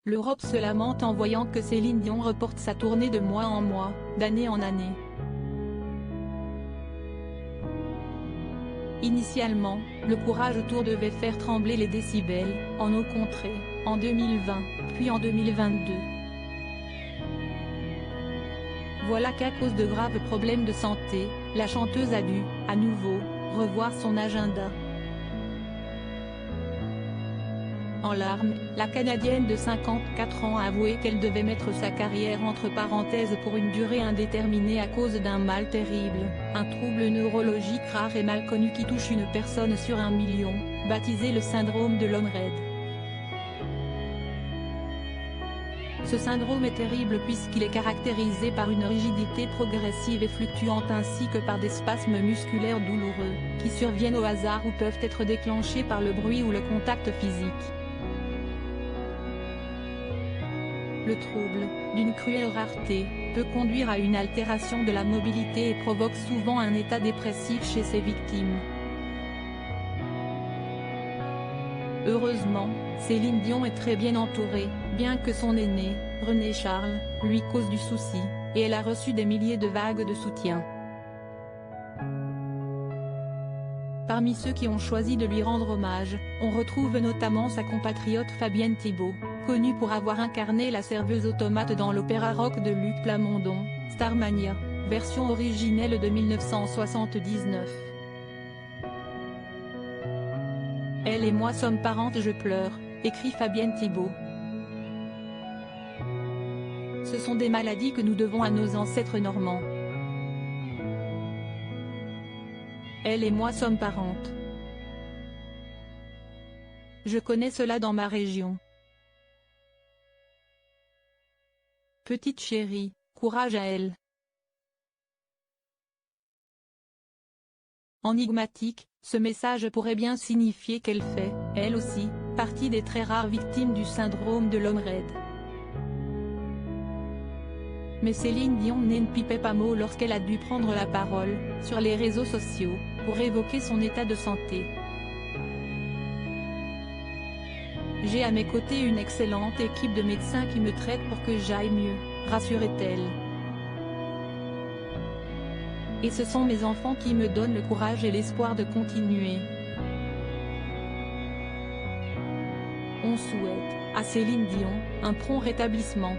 L'Europe se lamente en voyant que Céline Dion reporte sa tournée de mois en mois, d'année en année. Initialement, le Courage Tour devait faire trembler les décibels, en nos contrées, en 2020, puis en 2022. Voilà qu'à cause de graves problèmes de santé, la chanteuse a dû, à nouveau, revoir son agenda. En larmes, la Canadienne de 54 ans a avoué qu'elle devait mettre sa carrière entre parenthèses pour une durée indéterminée à cause d'un mal terrible, un trouble neurologique rare et mal connu qui touche une personne sur 1 million, baptisé le syndrome de l'homme raide. Ce syndrome est terrible puisqu'il est caractérisé par une rigidité progressive et fluctuante ainsi que par des spasmes musculaires douloureux, qui surviennent au hasard ou peuvent être déclenchés par le bruit ou le contact physique. Le trouble, d'une cruelle rareté, peut conduire à une altération de la mobilité et provoque souvent un état dépressif chez ses victimes. Heureusement, Céline Dion est très bien entourée, bien que son aîné, René Charles, lui cause du souci, et elle a reçu des milliers de vagues de soutien. Parmi ceux qui ont choisi de lui rendre hommage, on retrouve notamment sa compatriote Fabienne Thibault, connue pour avoir incarné la serveuse automate dans l'opéra rock de Luc Plamondon, Starmania, version originelle de 1979. Elle et moi sommes parentes, je pleure, écrit Fabienne Thibault. Ce sont des maladies que nous devons à nos ancêtres normands. Elle et moi sommes parentes. Je connais cela dans ma région. Petite chérie, courage à elle. Enigmatique, ce message pourrait bien signifier qu'elle fait, elle aussi, partie des très rares victimes du syndrome de l'homme raide. Mais Céline Dion ne pipait pas mot lorsqu'elle a dû prendre la parole, sur les réseaux sociaux, pour évoquer son état de santé. J'ai à mes côtés une excellente équipe de médecins qui me traitent pour que j'aille mieux, rassurait-elle. Et ce sont mes enfants qui me donnent le courage et l'espoir de continuer. On souhaite, à Céline Dion, un prompt rétablissement.